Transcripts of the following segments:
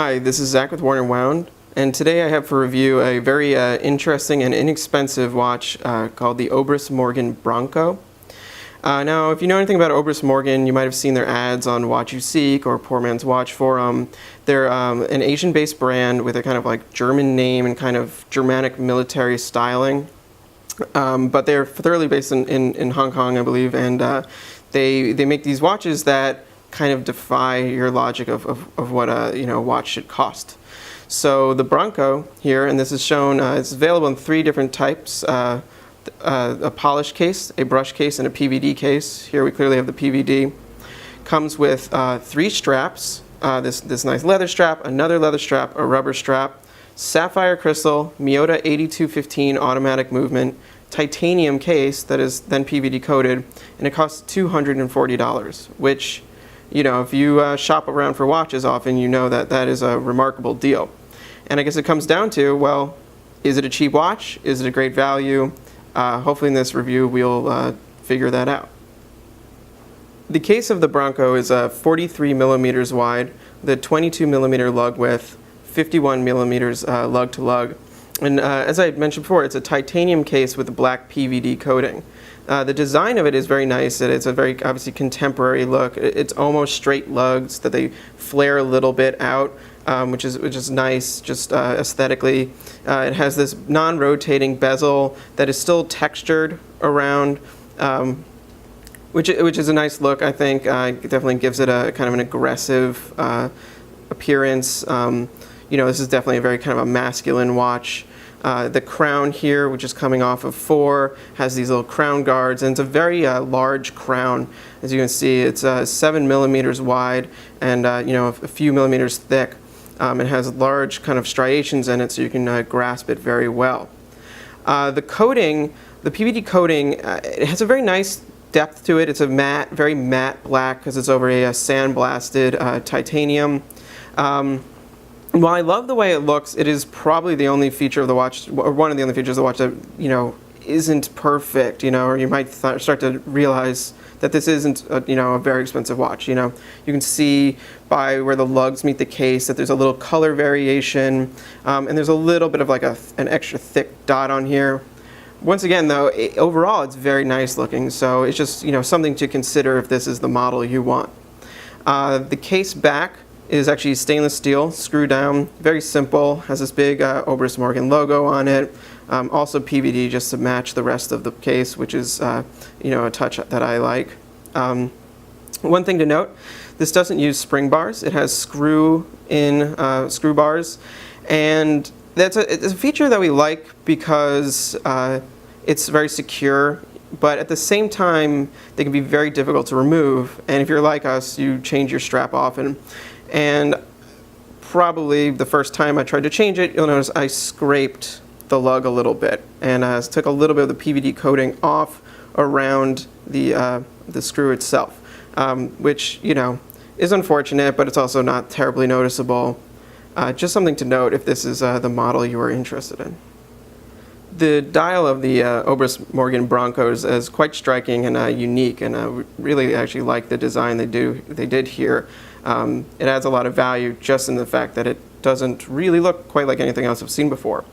Hi, this is Zach with Worn and Wound, and today I have for review a very interesting and inexpensive watch called the Obris Morgan Branco. Now, if you know anything about Obris Morgan, you might have seen their ads on Watch You Seek or Poor Man's Watch Forum. They're an Asian-based brand with a kind of like German name and kind of Germanic military styling. But they're thoroughly based in Hong Kong, I believe, and they make these watches that kind of defy your logic of what a watch should cost. So the Branco here, and this is shown, it's available in three different types: a polished case, a brush case, and a PVD case. Here we clearly have the PVD. Comes with three straps: this nice leather strap, another leather strap, a rubber strap, sapphire crystal, Miyota 8215 automatic movement, titanium case that is then PVD coated, and it costs $240, which, you know, if you shop around for watches often, you know that that is a remarkable deal. And I guess it comes down to, well, is it a cheap watch? Is it a great value? Hopefully in this review we'll figure that out. The case of the Branco is 43 millimeters wide, with a 22 millimeter lug width, 51 millimeters lug to lug. And as I had mentioned before, it's a titanium case with a black PVD coating. The design of it is very nice. It's a very obviously contemporary look. It's almost straight lugs that they flare a little bit out, which is nice, just aesthetically. It has this non-rotating bezel that is still textured around, which is a nice look. I think it definitely gives it a kind of an aggressive appearance. This is definitely a very kind of a masculine watch. The crown here, which is coming off of 4, has these little crown guards, and it's a very large crown. As you can see, it's 7 millimeters wide and a few millimeters thick. It has large kind of striations in it, so you can grasp it very well. The coating, the PVD coating, it has a very nice depth to it. It's a matte, very matte black because it's over a sandblasted titanium. While I love the way it looks, it is probably the only feature of the watch, or one of the only features of the watch that, isn't perfect, or you might start to realize that this isn't a very expensive watch. You can see by where the lugs meet the case that there's a little color variation, and there's a little bit of like an extra thick dot on here. Once again, though, overall it's very nice looking, so it's just something to consider if this is the model you want. The case back is actually stainless steel, screw down, very simple, has this big Obris Morgan logo on it, also PVD just to match the rest of the case, which is a touch that I like. One thing to note, this doesn't use spring bars, it has screw bars, and it's a feature that we like because it's very secure, but at the same time they can be very difficult to remove, and if you're like us, you change your strap often. And probably the first time I tried to change it, you'll notice I scraped the lug a little bit and took a little bit of the PVD coating off around the screw itself, which is unfortunate, but it's also not terribly noticeable. Just something to note if this is the model you are interested in. The dial of the Obris Morgan Branco is quite striking and unique, and I really actually like the design they did here. It adds a lot of value just in the fact that it doesn't really look quite like anything else I've seen before.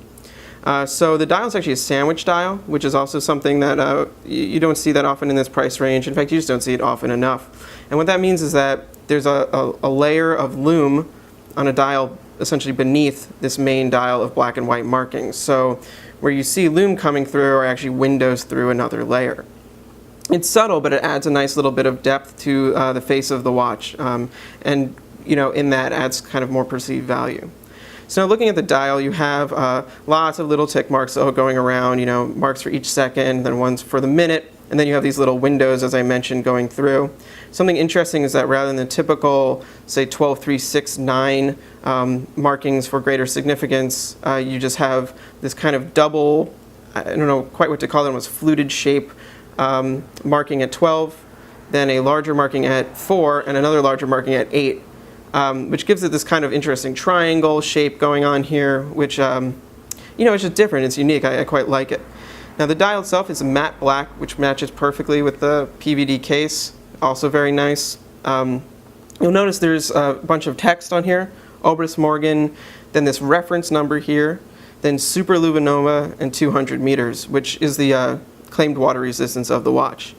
So the dial is actually a sandwich dial, which is also something that you don't see that often in this price range. In fact, you just don't see it often enough. And what that means is that there's a layer of lume on a dial essentially beneath this main dial of black and white markings. So where you see lume coming through are actually windows through another layer. It's subtle, but it adds a nice little bit of depth to the face of the watch, and in that adds kind of more perceived value. So now looking at the dial, you have lots of little tick marks going around, marks for each second, then ones for the minute, and then you have these little windows, as I mentioned, going through. Something interesting is that rather than the typical, say, 12, 3, 6, 9 markings for greater significance, you just have this kind of double, I don't know quite what to call them, was fluted shape marking at 12, then a larger marking at 4, and another larger marking at 8, which gives it this kind of interesting triangle shape going on here, which it's just different, it's unique, I quite like it. Now the dial itself is a matte black, which matches perfectly with the PVD case, also very nice. You'll notice there's a bunch of text on here, Obris Morgan, then this reference number here, then superluminova and 200 meters, which is the claimed water resistance of the watch.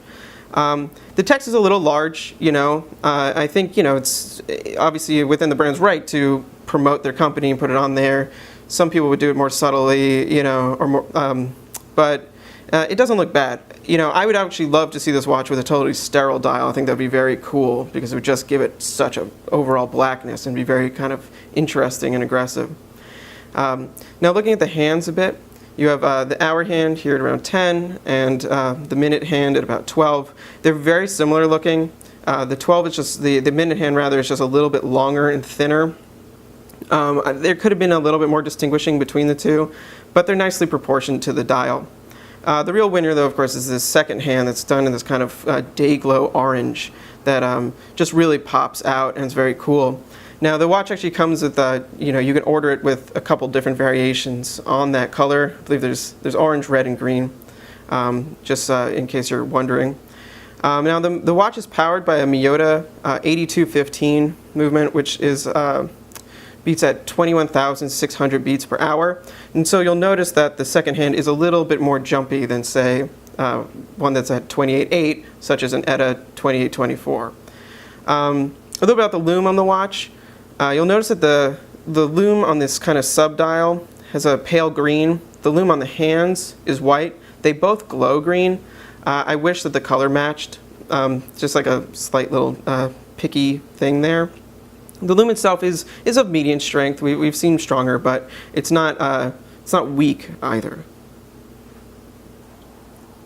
The text is a little large, I think, it's obviously within the brand's right to promote their company and put it on there. Some people would do it more subtly, or more, but it doesn't look bad. I would actually love to see this watch with a totally sterile dial. I think that would be very cool because it would just give it such an overall blackness and be very kind of interesting and aggressive. Now looking at the hands a bit, you have the hour hand here at around 10 and the minute hand at about 12. They're very similar looking. The 12 is just, the minute hand rather is just a little bit longer and thinner. There could have been a little bit more distinguishing between the two, but they're nicely proportioned to the dial. The real winner, though, of course, is this second hand that's done in this kind of day glow orange that just really pops out and it's very cool. Now, the watch actually comes with, you can order it with a couple different variations on that color. I believe there's orange, red, and green, just in case you're wondering. Now, the watch is powered by a Miyota 8215 movement, which is beats at 21,600 beats per hour. And so you'll notice that the second hand is a little bit more jumpy than, say, one that's at 28.8, such as an ETA 2824. A little about the lume on the watch. You'll notice that the lume on this kind of sub-dial has a pale green. The lume on the hands is white. They both glow green. I wish that the color matched, just like a slight little picky thing there. The lume itself is of medium strength. We've seen stronger, but it's not weak either.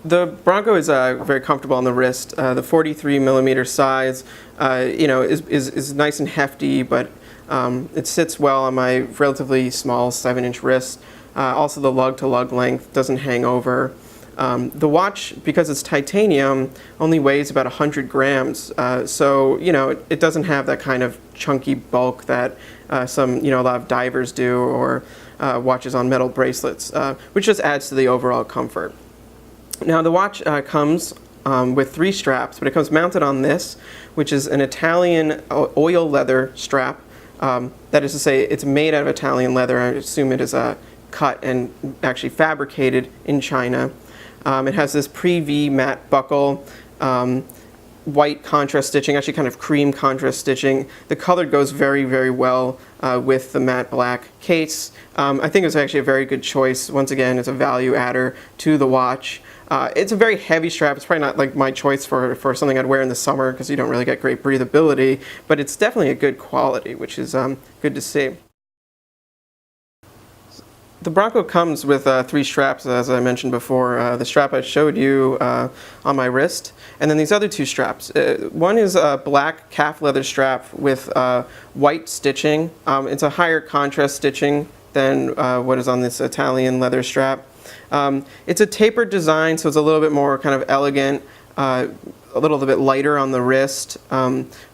The Branco is very comfortable on the wrist. The 43 millimeter size, is nice and hefty, but it sits well on my relatively small 7-inch wrist. Also, the lug-to-lug length doesn't hang over. The watch, because it's titanium, only weighs about 100 grams. So, it doesn't have that kind of chunky bulk that some, a lot of divers do, or watches on metal bracelets, which just adds to the overall comfort. Now, the watch comes with 3 straps, but it comes mounted on this, which is an Italian oil leather strap. That is to say, it's made out of Italian leather. I assume it is cut and actually fabricated in China. It has this pre-V matte buckle, white contrast stitching, actually kind of cream contrast stitching. The color goes very, very well with the matte black case. I think it's actually a very good choice. Once again, it's a value adder to the watch. It's a very heavy strap. It's probably not like my choice for something I'd wear in the summer because you don't really get great breathability, but it's definitely a good quality, which is good to see. The Branco comes with 3 straps, as I mentioned before. The strap I showed you on my wrist, and then these other 2 straps. One is a black calf leather strap with white stitching. It's a higher contrast stitching than what is on this Italian leather strap. It's a tapered design, so it's a little bit more kind of elegant, a little bit lighter on the wrist.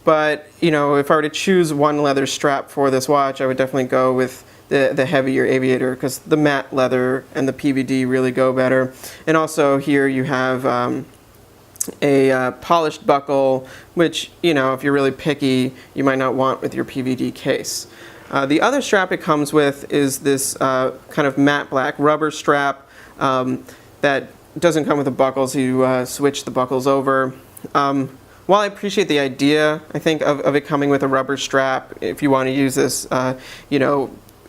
But, if I were to choose one leather strap for this watch, I would definitely go with the heavier aviator because the matte leather and the PVD really go better. And also here you have a polished buckle, which, if you're really picky, you might not want with your PVD case. The other strap it comes with is this kind of matte black rubber strap that doesn't come with the buckles. You switch the buckles over. While I appreciate the idea, I think, of it coming with a rubber strap, if you want to use this,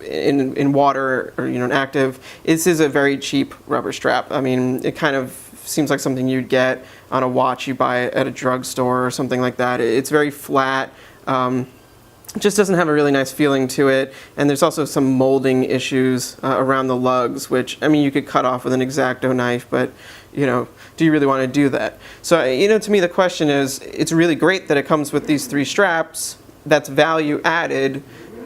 in water or an active, this is a very cheap rubber strap. I mean, it kind of seems like something you'd get on a watch you buy at a drugstore or something like that. It's very flat. It just doesn't have a really nice feeling to it, and there's also some molding issues around the lugs, which, I mean, you could cut off with an X-Acto knife, but, do you really want to do that? So, to me the question is, it's really great that it comes with these 3 straps. That's value added,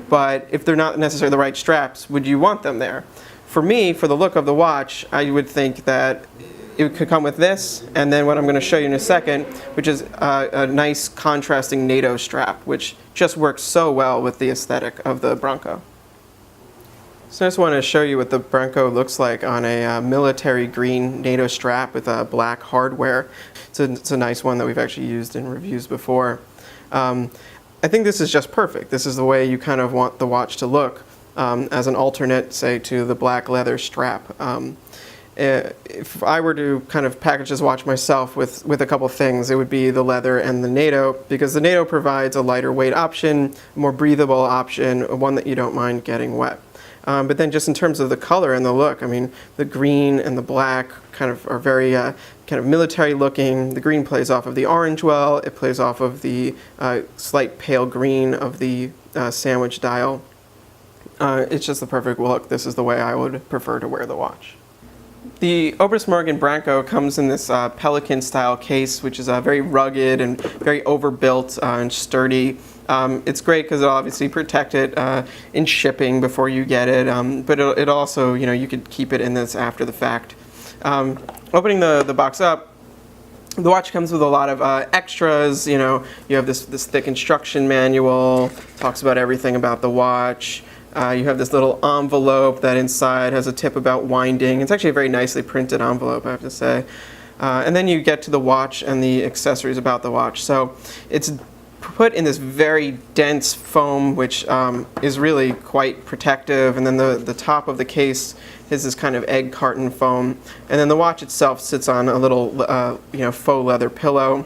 but if they're not necessarily the right straps, would you want them there? For me, for the look of the watch, I would think that it could come with this, and then what I'm going to show you in a second, which is a nice contrasting NATO strap, which just works so well with the aesthetic of the Branco. So I just want to show you what the Branco looks like on a military green NATO strap with black hardware. It's a nice one that we've actually used in reviews before. I think this is just perfect. This is the way you kind of want the watch to look as an alternate, say, to the black leather strap. If I were to kind of package this watch myself with a couple things, it would be the leather and the NATO, because the NATO provides a lighter weight option, a more breathable option, one that you don't mind getting wet. But then just in terms of the color and the look, I mean, the green and the black kind of are very kind of military looking. The green plays off of the orange well. It plays off of the slight pale green of the sandwich dial. It's just the perfect look. This is the way I would prefer to wear the watch. The Obris Branco comes in this Pelican-style case, which is very rugged and very overbuilt and sturdy. It's great because it'll obviously protect it in shipping before you get it, but it also, you could keep it in this after the fact. Opening the box up, the watch comes with a lot of extras. You have this thick instruction manual, talks about everything about the watch. You have this little envelope that inside has a tip about winding. It's actually a very nicely printed envelope, I have to say. And then you get to the watch and the accessories about the watch. So it's put in this very dense foam, which is really quite protective. And then the top of the case is this kind of egg carton foam. And then the watch itself sits on a little faux leather pillow.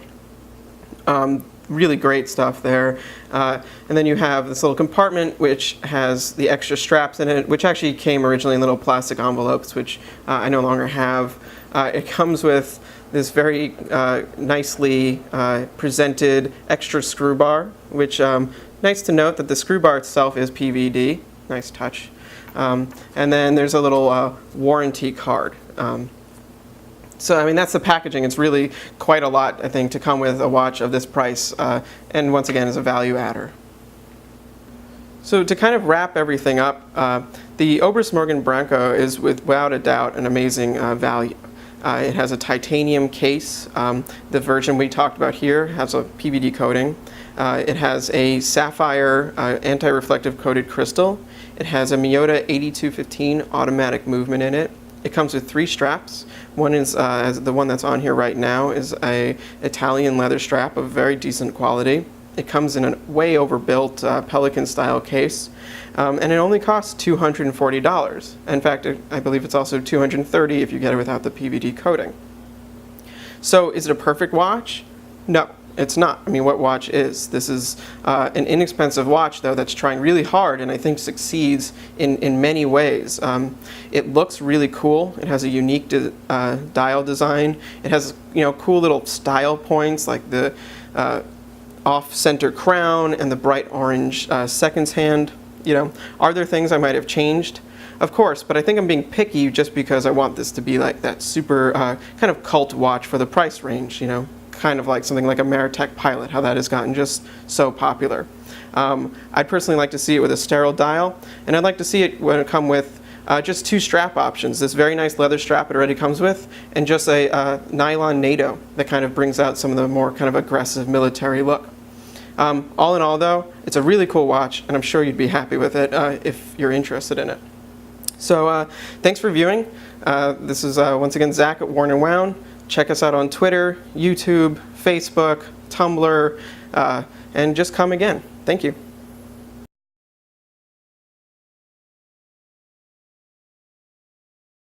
Really great stuff there. And then you have this little compartment which has the extra straps in it, which actually came originally in little plastic envelopes, which I no longer have. It comes with this very nicely presented extra screw bar, which nice to note that the screw bar itself is PVD. Nice touch. And then there's a little warranty card. So, I mean, that's the packaging. It's really quite a lot, I think, to come with a watch of this price, and once again, is a value adder. So to kind of wrap everything up, the Obris Branco is without a doubt an amazing value. It has a titanium case. The version we talked about here has a PVD coating. It has a sapphire anti-reflective coated crystal. It has a Miyota 8215 automatic movement in it. It comes with 3 straps. One is, as the one that's on here right now, is a Italian leather strap of very decent quality. It comes in a way overbuilt Pelican-style case, and it only costs $240. In fact, I believe it's also $230 if you get it without the PVD coating. So, is it a perfect watch? No. It's not. I mean, what watch is? This is an inexpensive watch, though, that's trying really hard and I think succeeds in many ways. It looks really cool. It has a unique dial design. It has, cool little style points like the off-center crown and the bright orange seconds hand. Are there things I might have changed? Of course, but I think I'm being picky just because I want this to be like that super kind of cult watch for the price range, kind of like something like a Maritech Pilot, how that has gotten just so popular. I'd personally like to see it with a sterile dial, and I'd like to see it when it come with just 2 strap options. This very nice leather strap it already comes with, and just a nylon NATO that kind of brings out some of the more kind of aggressive military look. All in all, though, it's a really cool watch, and I'm sure you'd be happy with it if you're interested in it. So thanks for viewing. This is once again Zach at Worn and Wound. Check us out on Twitter, YouTube, Facebook, Tumblr, and just come again. Thank you.